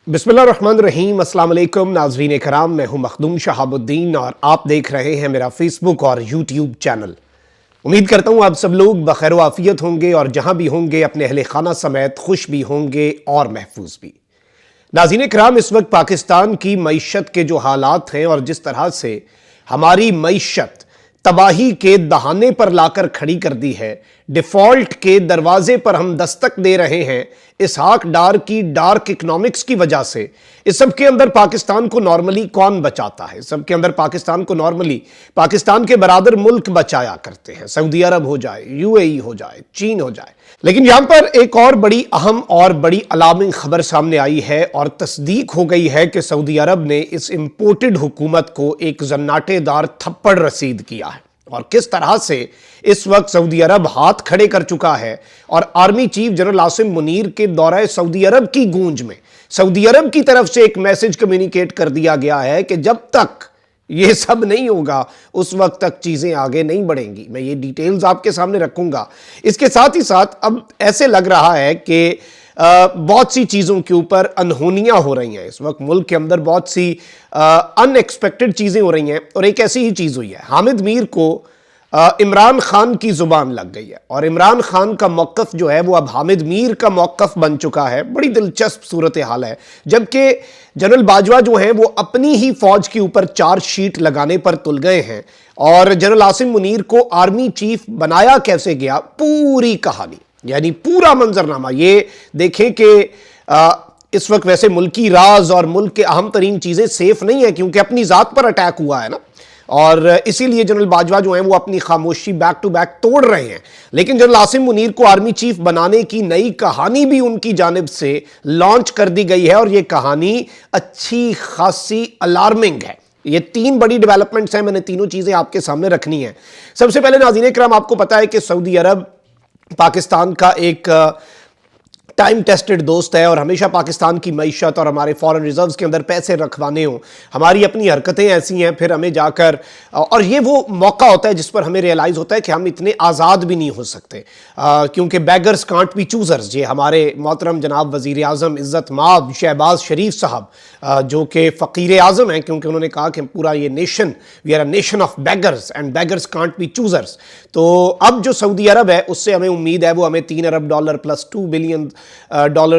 बिस्मिल्लाहिर्रहमानिर्रहीम। अस्सलाम वालेकुम नाज़रीन कराम, मैं हूं मखदूम शहाबुद्दीन और आप देख रहे हैं मेरा फेसबुक और यूट्यूब चैनल। उम्मीद करता हूं आप सब लोग बखैर व आफियत होंगे और जहां भी होंगे अपने अहले खाना समेत खुश भी होंगे और महफूज भी। नाज़रीन कराम, इस वक्त पाकिस्तान की मईशत के जो हालात हैं और जिस तरह से हमारी मईशत तबाही के दहाने पर लाकर खड़ी कर दी है, डिफॉल्ट के दरवाजे पर हम दस्तक दे रहे हैं, इसहाक डार की डार्क इकोनॉमिक्स की वजह से इस सब के अंदर पाकिस्तान को नॉर्मली कौन बचाता है? सब के अंदर पाकिस्तान को नॉर्मली पाकिस्तान के बरादर मुल्क बचाया करते हैं, सऊदी अरब हो जाए, यूएई हो जाए, चीन हो जाए। लेकिन यहां पर एक और बड़ी अहम और बड़ी अलार्मिंग खबर सामने आई है और तस्दीक हो गई है कि सऊदी अरब ने इस इंपोर्टेड हुकूमत को एक जन्नाटेदार थप्पड़ रसीद किया है और किस तरह से इस वक्त सऊदी अरब हाथ खड़े कर चुका है। और army chief general Asim Munir के दौरे सऊदी अरब की गूंज में सऊदी अरब की तरफ से एक मैसेज कम्युनिकेट कर दिया गया है कि जब तक ये सब नहीं होगा उस वक्त तक चीजें आगे नहीं बढ़ेंगी। मैं ये डिटेल्स आपके सामने रखूंगा। इसके साथ ही साथ अब ऐसे लग रहा है कि बहुत सी चीज़ों के ऊपर अनहोनियां हो रही हैं। इस वक्त मुल्क के अंदर बहुत सी अनएक्सपेक्टेड चीज़ें हो रही हैं और एक ऐसी ही चीज़ हुई है। हामिद मीर को इमरान खान की जुबान लग गई है और इमरान खान का मौक़िफ़ जो है वो अब हामिद मीर का मौक़िफ़ बन चुका है। बड़ी दिलचस्प सूरत हाल है, जबकि जनरल बाजवा जो हैं वो अपनी ही फौज के ऊपर चार्जशीट लगाने पर तुल गए हैं। और जनरल आसिम मुनीर को आर्मी चीफ बनाया कैसे गया, पूरी कहानी यानी पूरा मंजरनामा ये देखें कि इस वक्त वैसे मुल्की राज और मुल्क के अहम तरीन चीज़ें सेफ नहीं है क्योंकि अपनी ज़ात पर अटैक हुआ है ना, और इसीलिए जनरल बाजवा जो हैं वो अपनी खामोशी बैक टू बैक तोड़ रहे हैं। लेकिन जनरल आसिम मुनीर को आर्मी चीफ बनाने की नई कहानी भी उनकी जानिब से लॉन्च कर दी गई है और ये कहानी अच्छी खासी अलार्मिंग है। ये तीन बड़ी डेवलपमेंट्स हैं, मैंने तीनों चीज़ें आपके सामने रखनी है। सबसे पहले नाज़रीन इकराम, आपको पता है कि सऊदी अरब पाकिस्तान का एक टाइम टेस्टेड दोस्त है और हमेशा पाकिस्तान की मईशत और हमारे फॉरेन रिजर्व्स के अंदर पैसे रखवाने हों, हमारी अपनी हरकतें ऐसी हैं, फिर हमें जाकर और ये वो मौका होता है जिस पर हमें रियलाइज़ होता है कि हम इतने आज़ाद भी नहीं हो सकते क्योंकि बैगर्स कांट बी चूज़र्स। ये हमारे मोहतरम जनाब वज़ीर आज़म इज़्ज़त माब शहबाज शरीफ साहब जो कि फ़कीर आज़म हैं, क्योंकि उन्होंने कहा कि पूरा ये nation, we are a nation of beggars and beggars can't be choosers. तो अब जो सऊदी अरब है उससे हमें उम्मीद है वो हमें $3 अरब प्लस $2 बिलियन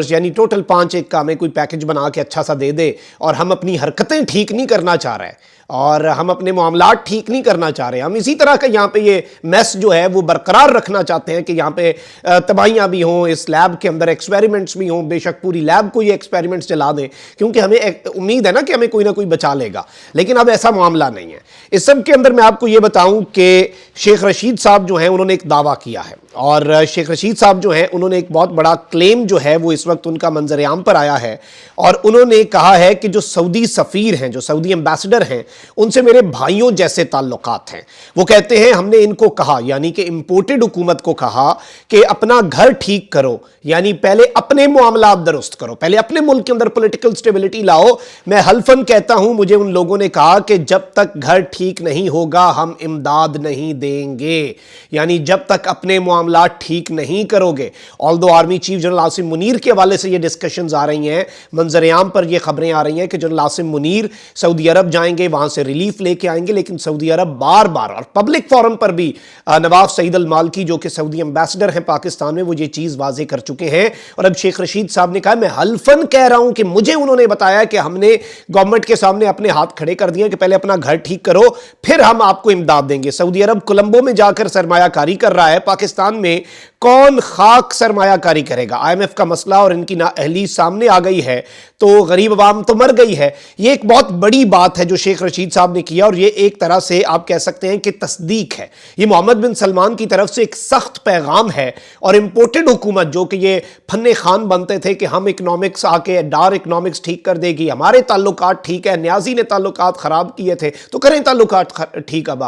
यानी टोटल 5 का हमें कोई पैकेज बना के अच्छा सा दे दे। और हम अपनी हरकतें ठीक नहीं करना चाह रहे हैं और हम अपने मामलात ठीक नहीं करना चाह रहे हैं। हम इसी तरह का यहाँ पे ये मैस जो है वो बरकरार रखना चाहते हैं कि यहाँ पे तबाहियाँ भी हों, इस लैब के अंदर एक्सपेरिमेंट्स भी हों, बेशक पूरी लैब को ये एक्सपेरिमेंट्स चला दें क्योंकि हमें उम्मीद है ना कि हमें कोई ना कोई बचा लेगा। लेकिन अब ऐसा मामला नहीं है। इस सब के अंदर मैं आपको ये बताऊं कि शेख रशीद साहब जो हैं उन्होंने एक दावा किया है और शेख रशीद साहब जो हैं उन्होंने एक बहुत बड़ा क्लेम जो है वो इस वक्त उनका मंजर-ए-आम पर आया है और उन्होंने कहा है कि जो सऊदी सफ़ीर हैं, जो सऊदी एम्बेसडर हैं, उनसे मेरे भाइयों जैसे ताल्लुकात हैं। वो कहते हैं हमने इनको कहा, यानी कि इंपोर्टेड हुकूमत को कहा कि अपना घर ठीक करो, यानी पहले अपने मामलात दुरुस्त करो, पहले अपने मुल्क के अंदर पॉलिटिकल स्टेबिलिटी लाओ। मैं हल्फन कहता हूं, मुझे उन लोगों ने कहा कि जब तक घर ठीक नहीं होगा हम इमदाद नहीं देंगे, यानी जब तक अपने मामलात ठीक नहीं करोगे। Although army chief general Asim Munir के हवाले से ये डिस्कशंस आ रही हैं, मंजर-ए-आम पर ये खबरें आ रही हैं कि जनरल आसिम मुनीर सऊदी अरब जाएंगे, वहां से रिलीफ लेके आएंगे। लेकिन सऊदी अरब बार बार और पब्लिक फोरम पर भी नवाफ सईद अल मालकी जो कि सऊदी एम्बेसडर हैं पाकिस्तान में, वो ये चीज वाजे कर चुके हैं। और अब शेख रशीद साहब ने कहा मैं हल्फन कह रहा हूं कि मुझे उन्होंने बताया कि हमने गवर्नमेंट के सामने अपने हाथ खड़े कर दिए कि पहले अपना घर ठीक करो फिर हम आपको इमदाद देंगे। सऊदी अरब कोलंबो में जाकर सरमायाकारी कर रहा है, पाकिस्तान में कौन खाक सरमायाकारी करेगा? IMF का मसला और इनकी नाअहली सामने आ गई है तो गरीब अवाम तो मर गई है। ये एक बहुत बड़ी बात है जो शेख रशीद साहब ने किया और ये एक तरह से आप कह सकते हैं कि तस्दीक है। ये मोहम्मद बिन सलमान की तरफ से एक सख्त पैगाम है और इंपोर्टेड हुकूमत जो कि ये फन्ने खान बनते थे कि हम इकोनॉमिक्स आके डार्क इकोनॉमिक्स ठीक कर देगी, हमारे ताल्लुकात ठीक है, न्याजी ने ताल्लुकात खराब किए थे तो करें ताल्लुकात ठीक। अब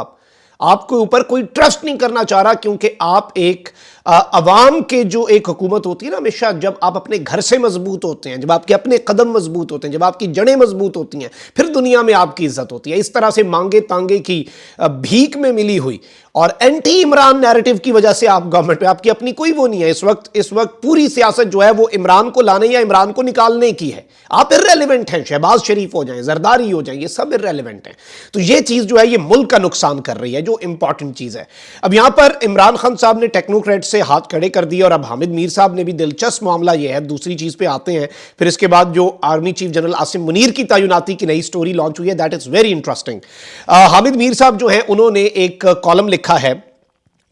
आपके ऊपर कोई ट्रस्ट नहीं करना चाह रहा क्योंकि आप एक अवाम के जो एक हुकूमत होती है ना, हमेशा जब आप अपने घर से मजबूत होते हैं, जब आपके अपने कदम मजबूत होते हैं, जब आपकी जड़ें मजबूत होती हैं, फिर दुनिया में आपकी इज्जत होती है। इस तरह से मांगे तांगे की भीख में मिली हुई और एंटी इमरान नैरेटिव की वजह से आप गवर्नमेंट पे, आपकी अपनी कोई वो नहीं है इस वक्त पूरी सियासत जो है वो इमरान को लाने या इमरान को निकालने की है। आप इर्रेलेवेंट हैं, शहबाज शरीफ हो जाएं, जरदारी हो जाएं, ये सब इर्रेलेवेंट हैं। तो ये चीज जो है ये मुल्क का नुकसान कर रही है, जो इंपॉर्टेंट चीज है। अब यहां पर इमरान खान साहब ने टेक्नोक्रेट से हाथ खड़े कर दिए और अब हामिद मीर साहब ने भी, दिलचस्प मामला यह है, दूसरी चीज पे आते हैं, फिर इसके बाद जो army chief general Asim Munir की तैनाती की नई स्टोरी लॉन्च हुई है, that is very interesting. Hamid Mir साहब जो हैं उन्होंने एक कॉलम लिखा है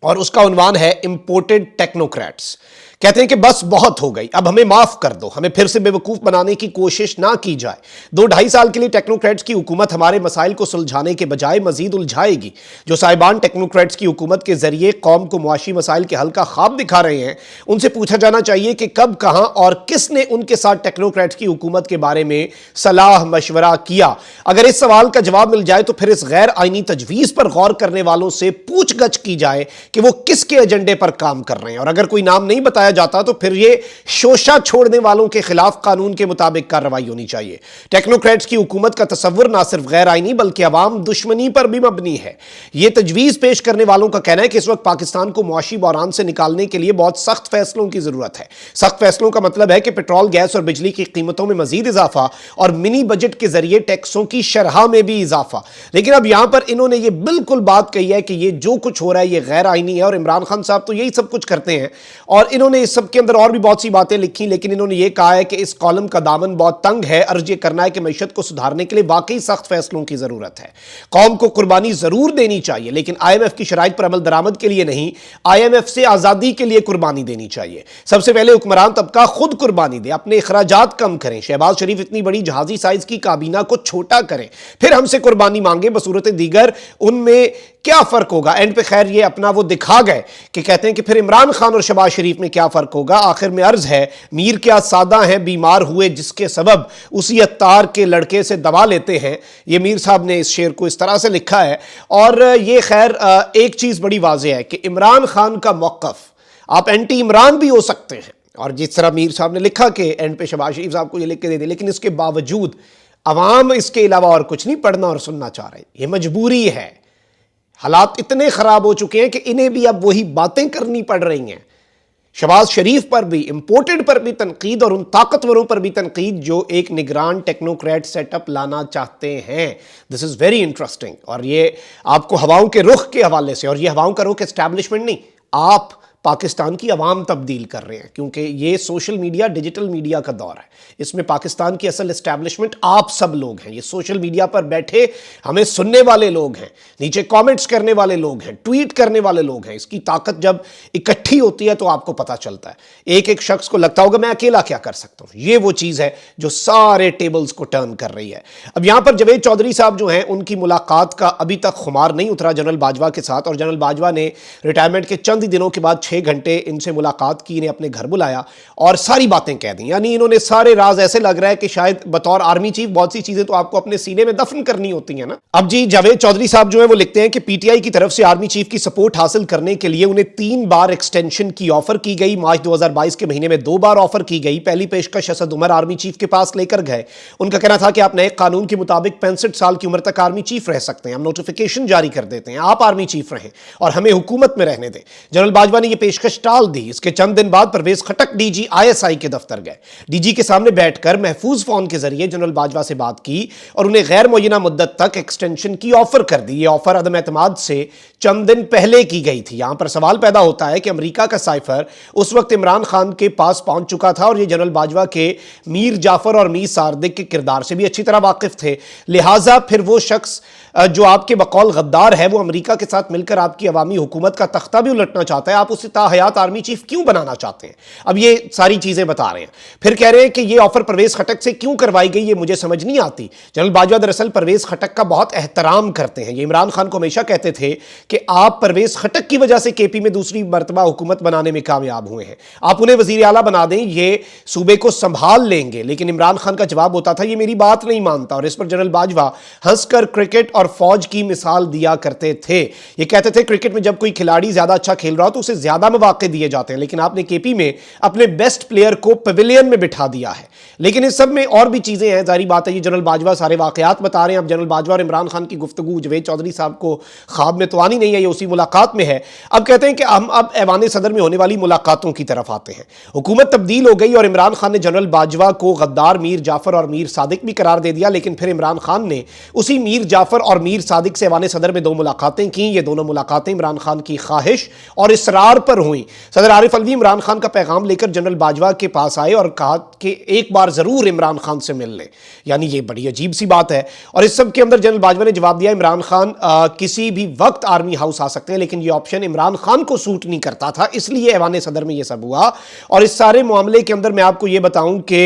और उसका उन्वान है इंपोर्टेड टेक्नोक्रेट्स। कहते हैं कि बस बहुत हो गई, अब हमें माफ कर दो, हमें फिर से बेवकूफ बनाने की कोशिश ना की जाए। 2-2.5 साल के लिए टेक्नोक्रेट्स की हुकूमत हमारे मसाइल को सुलझाने के बजाय मजीद उलझाएगी। जो साहिबान टेक्नोक्रेट्स की हुकूमत के जरिए कौम को मुआशी मसाइल के हल का ख्वाब दिखा रहे हैं, उनसे पूछा जाना चाहिए कि कब, कहां और किसने उनके साथ टेक्नोक्रेट्स की हुकूमत के बारे में सलाह मशवरा किया। अगर इस सवाल का जवाब मिल जाए तो फिर इस गैर आईनी तजवीज़ पर गौर करने वालों से पूछगछ की जाए कि वो किसके एजेंडे पर काम कर रहे हैं, और अगर कोई नाम नहीं बताया जाता तो फिर ये शोषा छोड़ने वालों के खिलाफ कानून के मुताबिक कार्रवाई होनी चाहिए। टेक्नोक्रेट्स की हुकूमत का तस्वुर ना सिर्फ गैर आईनी बल्कि अवाम दुश्मनी पर भी मबनी है। यह तजवीज़ पेश करने वालों का कहना है कि इस वक्त पाकिस्तान को मुआशी बहरान से निकालने के लिए बहुत सख्त फैसलों की जरूरत है। सख्त फैसलों का मतलब है कि पेट्रोल, गैस और बिजली की कीमतों में मजीद इजाफा और मिनी बजट के जरिए टैक्सों की शरह में भी इजाफा। लेकिन अब यहां पर इन्होंने ये बिल्कुल बात कही है कि ये जो कुछ हो रहा है ये गैर आईनी है, और इमरान खान साहब तो यही सब कुछ करते हैं। और इन्होंने इस सब के अंदर और भी बहुत सी बातें लिखी, लेकिन इन्होंने ये कहा है कि इस कॉलम का दामन बहुत तंग है। अर्ज ये करना है कि मईशत को सुधारने के लिए वाकई सख्त फैसलों की जरूरत है। कौम को कुर्बानी जरूर देनी चाहिए, लेकिन IMF की शराइत पर अमल दरामद के लिए नहीं, IMF से आजादी के लिए कुर्बानी देनी चाहिए। सबसे पहले हुक्मरान तबका खुद कुर्बानी दे, अपने अखराजात कम करें। शहबाज शरीफ इतनी बड़ी जहाजी साइज की काबीना को छोटा करें, फिर हमसे कुर्बानी मांगे, बसूरत दीगर उनमें क्या फर्क होगा। एंड पे खैर ये अपना वो दिखा गए कि कहते हैं कि फिर इमरान खान और शहबाज शरीफ में क्या फर्क होगा। आखिर में अर्ज है, मीर क्या सादा हैं, बीमार हुए जिसके सबब उसी अत्तार के लड़के से दवा लेते हैं। ये मीर साहब ने इस शेर को इस तरह से लिखा है। और ये खैर एक चीज बड़ी वाज़ेह है कि इमरान खान का मौक़िफ़, आप एंटी इमरान भी हो सकते हैं, और जिस तरह मीर साहब ने लिखा कि एंड पे शहबाज शरीफ साहब को ये लिख के दे दे, लेकिन इसके बावजूद अवाम इसके अलावा और कुछ नहीं पढ़ना और सुनना चाह रहे। ये मजबूरी है। हालात इतने खराब हो चुके हैं कि इन्हें भी अब वही बातें करनी पड़ रही हैं। शहबाज शरीफ पर भी, इंपोर्टेड पर भी तनकीद, और उन ताकतवरों पर भी तनकीद जो एक निगरान टेक्नोक्रेट सेटअप लाना चाहते हैं। This is very interesting. और ये आपको हवाओं के रुख के हवाले से, और ये हवाओं का रुख एस्टैब्लिशमेंट नहीं, आप पाकिस्तान की आवाम तब्दील कर रहे हैं, क्योंकि ये सोशल मीडिया, डिजिटल मीडिया का दौर है। इसमें पाकिस्तान की असल एस्टैब्लिशमेंट आप सब लोग हैं। ये सोशल मीडिया पर बैठे हमें सुनने वाले लोग हैं, नीचे कमेंट्स करने वाले लोग हैं, ट्वीट करने वाले लोग हैं। इसकी ताकत जब इकट्ठी होती है तो आपको पता चलता है। एक एक शख्स को लगता होगा मैं अकेला क्या कर सकता हूं। ये वो चीज़ है जो सारे टेबल्स को टर्न कर रही है। अब यहां पर जावेद चौधरी साहब जो हैं, उनकी मुलाकात का अभी तक खुमार नहीं उतरा जनरल बाजवा के साथ, और जनरल बाजवा ने रिटायरमेंट के चंद ही दिनों के बाद 6 घंटे इनसे मुलाकात की, इन्हें अपने घर बुलाया और सारी बातें कह दी। यानी इन्होंने सारे राज, ऐसे लग रहा है कि शायद बतौर आर्मी चीफ बहुत सी चीजें तो आपको अपने सीने में दफन करनी होती हैं ना। अब जी जावेद चौधरी साहब जो है वो लिखते हैं कि PTI की तरफ से आर्मी चीफ की सपोर्ट हासिल करने के लिए उन्हें 3 बार एक्सटेंशन की ऑफर की गई। मार्च 2022 के महीने में 2 बार ऑफर की गई। पहली पेशकश असद उमर आर्मी चीफ के पास लेकर गए। उनका कहना था कि आप नए कानून के मुताबिक 65 साल की उम्र तक आर्मी चीफ रह सकते हैं, हम नोटिफिकेशन जारी कर देते हैं, आप आर्मी चीफ रहें और हमें हुकूमत में रहने दें। जनरल बाजवा ने यह पेशकश टाल दी। इसके चंद दिन बाद परवेज खटक DG ISI के दफ्तर गए। DG के सामने बैठकर महफूज फोन के जरिए जनरल बाजवा से बात की और उन्हें गैर मुय्यना मुद्दत तक एक्सटेंशन की ऑफर कर दी। यह ऑफर अदम एतमाद से चंद दिन पहले की गई थी। यहां पर सवाल पैदा होता है कि अमेरिका का साइफर उस वक्त इमरान खान के पास पहुंच चुका था और यह जनरल बाजवा के मीर जाफर और मीर सारदिक के किरदार से भी अच्छी तरह वाकिफ थे। लिहाजा फिर वो शख्स जो आपके बकौल गद्दार है वो अमेरिका के साथ मिलकर आपकी अवामी हुकूमत का तख्ता भी उलटना चाहता है, आप उसे ताहयात आर्मी चीफ क्यों बनाना चाहते हैं? अब ये सारी चीजें बता रहे हैं। फिर कह रहे हैं कि ये ऑफर परवेज खटक से क्यों करवाई गई, ये मुझे समझ नहीं आती। जनरल बाजवा दरअसल परवेज खटक का बहुत एहतराम करते हैं। ये इमरान खान को हमेशा कहते थे कि आप परवेज खटक की वजह से KP में दूसरी मरतबा हुकूमत बनाने में कामयाब हुए हैं, आप उन्हें वजीर आला बना दें, ये सूबे को संभाल लेंगे। लेकिन इमरान खान का जवाब होता था ये मेरी बात नहीं मानता, और इस पर जनरल बाजवा हंसकर क्रिकेट और फौज की मिसाल दिया करते थे। ये कहते थे क्रिकेट में जब कोई खिलाड़ी ज्यादा अच्छा खेल रहा हो तो उसे ज्यादा मौके दिए जाते हैं, लेकिन आपने KP में अपने बेस्ट प्लेयर को पवेलियन में बिठा दिया है। लेकिन इस सब में और भी चीजें हैं, जारी बात है। ये जनरल बाजवा सारे वाकयात बता रहे हैं। अब जनरल बाजवा और इमरान खान की गुफ्तगू जावेद चौधरी साहब को ख्वाब में तो आ नहीं नहीं है, ये उसी मुलाकात में है। अब कहते हैं कि हम अब ऐवान सदर में होने वाली मुलाकातों की तरफ आते हैं। हुकूमत तब्दील हो गई और इमरान खान ने जनरल बाजवा को गद्दार, मीर जाफर और मीर सादिक भी करार दे दिया, लेकिन फिर इमरान खान ने उसी मीर जाफर और मीर सादिक से ऐवान सदर में 2 मुलाकातें की। ये दोनों मुलाकातें इमरान खान की ख्वाहिश और इसरार पर हुई। सदर आरिफ अलवी इमरान खान का पैगाम लेकर जनरल बाजवा के पास आए और कहा कि एक बार जरूर इमरान खान से मिल लें। यानी ये बड़ी अजीब सी बात है। और इस सब के अंदर जनरल बाजवा ने जवाब दिया, इमरान खान किसी भी वक्त आर्मी हाउस आ सकते हैं, लेकिन ये ऑप्शन इमरान खान को सूट नहीं करता था, इसलिए ऐवान सदर में ये सब हुआ। और इस सारे मामले के अंदर मैं आपको ये बताऊं कि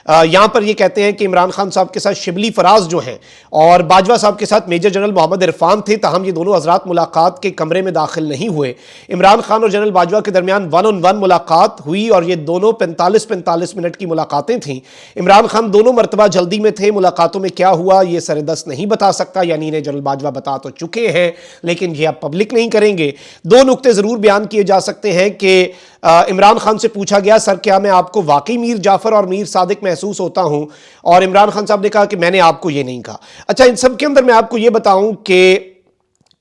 यहां पर ये कहते हैं कि इमरान खान साहब के साथ शिबली फराज जो हैं और बाजवा साहब के साथ मेजर जनरल मोहम्मद इरफान थे, ताहम ये दोनों हजरात मुलाकात के कमरे में दाखिल नहीं हुए। इमरान खान और जनरल बाजवा के दरमियान 1-on-1 मुलाकात हुई और ये दोनों 45-45 मिनट की मुलाकातें थीं। इमरान खान दोनों मरतबा जल्दी में थे। मुलाकातों में क्या हुआ ये सरेदस्त नहीं बता सकता, यानी इन्हें जनरल बाजवा बता तो चुके हैं, लेकिन ये अब पब्लिक नहीं करेंगे। 2 नुक्ते जरूर बयान किए जा सकते हैं कि इमरान खान से पूछा गया, सर क्या मैं आपको वाकई मीर जाफर और मीर सादिक महसूस होता हूं? और इमरान खान साहब ने कहा कि मैंने आपको ये नहीं कहा। अच्छा, इन सब के अंदर मैं आपको ये बताऊं कि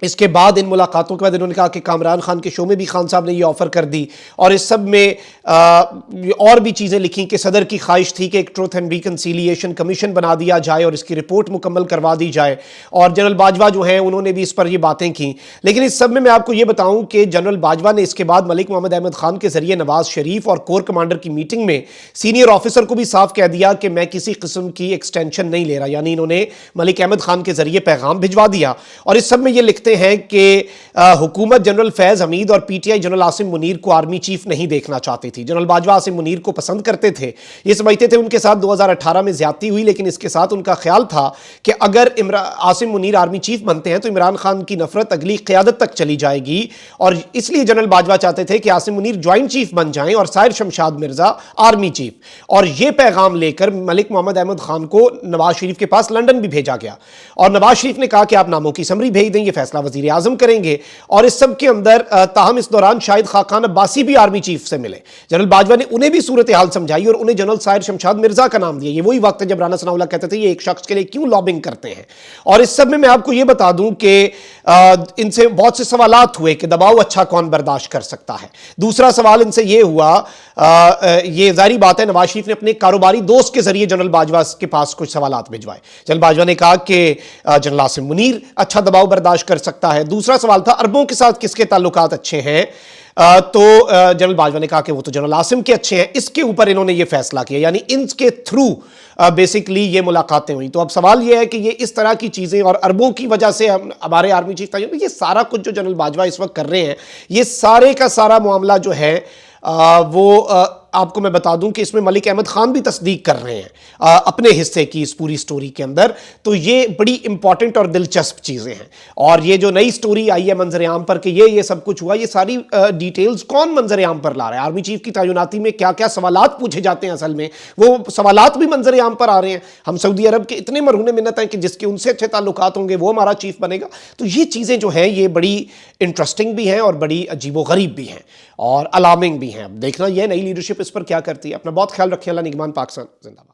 इसके बाद, इन मुलाकातों के बाद इन्होंने कहा कि कामरान खान के शो में भी खान साहब ने ये ऑफर कर दी और इस सब में और भी चीज़ें लिखी कि सदर की ख्वाहिश थी कि एक ट्रूथ एंड रिकन्सिलिएशन कमीशन बना दिया जाए और इसकी रिपोर्ट मुकम्मल करवा दी जाए। और जनरल बाजवा जो हैं उन्होंने भी इस पर ये बातें की। लेकिन इस सब में मैं आपको ये बताऊं कि जनरल बाजवा ने इसके बाद मलिक मोहम्मद अहमद खान के जरिए नवाज शरीफ और कोर कमांडर की मीटिंग में सीनियर ऑफिसर को भी साफ कह दिया कि मैं किसी किस्म की एक्सटेंशन नहीं ले रहा। यानी इन्होंने मलिक अहमद खान के जरिए पैगाम भिजवा दिया। और इस सब में ये लिखते हैं कि हुकूमत जनरल फैज हमीद और पीटीआई जनरल आसिम मुनीर को आर्मी चीफ नहीं देखना चाहती थी। जनरल बाजवा आसिम मुनीर को पसंद करते थे, ये समझते थे उनके साथ 2018 में ज्यादती हुई, लेकिन इसके साथ उनका ख्याल था कि अगर आसिम मुनीर आर्मी चीफ बनते हैं तो इमरान खान की नफरत अगली क़यादत तक चली जाएगी। और इसलिए जनरल बाजवा चाहते थे कि आसिम मुनीर ज्वाइंट चीफ बन जाएं और साहिर शमशाद मिर्जा आर्मी चीफ। और यह पैगाम लेकर मलिक मोहम्मद अहमद खान को नवाज शरीफ के पास लंदन भी भेजा गया और नवाज शरीफ ने कहा कि आप नामों की समरी भेज दें, यह फैसला वजीर आजम करेंगे। और इस सब के अंदर ताहम इस दौरान शाहिद खाकान अब्बासी भी आर्मी चीफ से मिले। जनरल बाजवा ने उन्हें भी सूरत हाल समझाई और उन्हें जनरल साहिर शमशाद मिर्जा का नाम दिया। ये वही वक्त है जब राना सनाउल्लाह कहते थे ये एक शख्स के लिए क्यों लॉबिंग करते हैं। और इस सब में मैं आपको ये बता दूं कि इनसे बहुत से सवालात हुए कि दबाव अच्छा कौन बर्दाश्त कर सकता है। दूसरा सवाल इनसे ये हुआ, ये जारी बात है नवाज शरीफ ने अपने कारोबारी दोस्त के जरिए जनरल बाजवा के पास कुछ सवालात भिजवाए। जनरल बाजवा ने कहा कि जनरल आसिम मुनीर अच्छा दबाव बर्दाश्त कर सकता है। दूसरा सवाल था अरबों के साथ किसके ताल्लुकात अच्छे हैं, तो जनरल बाजवा ने कहा कि वो तो जनरल आसिम के अच्छे हैं। इसके ऊपर इन्होंने ये फैसला किया, यानी इनके थ्रू बेसिकली ये मुलाकातें हुई। तो अब सवाल ये है कि ये इस तरह की चीज़ें और अरबों की वजह से हमारे आर्मी चीफ था, ये सारा कुछ जो जनरल बाजवा इस वक्त कर रहे हैं, ये सारे का सारा मामला जो है वो आपको मैं बता दूं कि इसमें मलिक अहमद खान भी तस्दीक कर रहे हैं अपने हिस्से की इस पूरी स्टोरी के अंदर। तो ये बड़ी इंपॉर्टेंट और दिलचस्प चीज़ें हैं। और ये जो नई स्टोरी आई है मंजर आम पर कि ये सब कुछ हुआ, ये सारी डिटेल्स कौन मंजर आम पर ला रहा है, आर्मी चीफ की तैनाती में क्या क्या सवालात पूछे जाते हैं, असल में वो सवालात भी मंजर आम पर आ रहे हैं। हम सऊदी अरब के इतने मरहूने मिन्नत हैं कि जिसके उनसे अच्छे ताल्लुकात होंगे वो हमारा चीफ बनेगा। तो ये चीज़ें जो हैं ये बड़ी इंटरेस्टिंग भी हैं और बड़ी अजीबोगरीब भी हैं और अलार्मिंग भी हैं। अब देखना यह नई लीडरशिप इस पर क्या करती है। अपना बहुत ख्याल रखिए। अल्लाह निगहबान। पाकिस्तान जिंदाबाद।